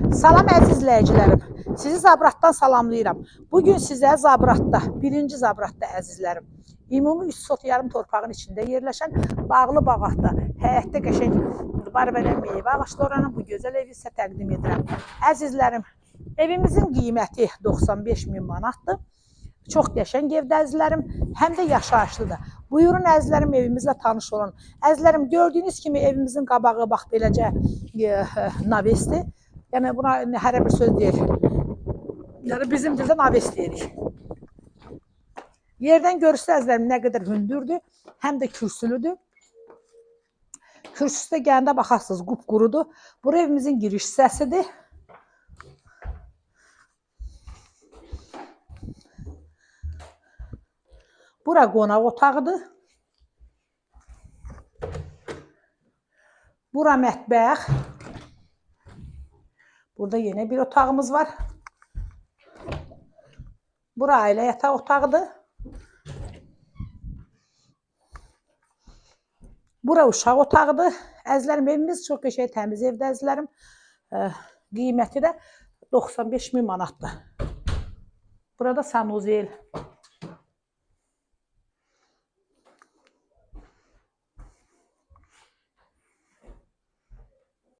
Salam əziz izləyicilərim. Sizi Zabratdan salamlayıram. Bugün sizə Zabratda, birinci Zabratda əzizlərim, ümumi 3 sot yarım torpağın içində yerləşən bağlı bağatda, həyətdə qəşəng barbədə meyvə ağaclarına bu gözəl evi sizə təqdim edirəm. Əzizlərim, evimizin qiyməti 95.000 manatdır. Çox qəşəng evdə əzizlərim, həm də yaşayışlıdır. Buyurun əzizlərim, evimizlə tanış olun. Əzizlərim, gördüyünüz kimi evimizin qabağı bax beləcə navesdir. Yəni buna hərə bir söz deyir. Yəni bizim dildə naves deyirik. Yerdən görürsünüz əzizlərim nə qədər hündürdür, həm də kürsülüdür. Kürsüsü də gələndə baxarsınız, qupqurudur. Bura evimizin giriş hissəsidir. Bura qonaq otağıdır. Bura mətbəx. Burada yenə bir otağımız var. Bura ailə yataq otağıdır. Bura uşaq otağıdır. Əzizlərim, evimiz çox qəşəng təmiz evdə əzizlərim. Qiyməti də 95.000 manatdır. Burada sanuzel,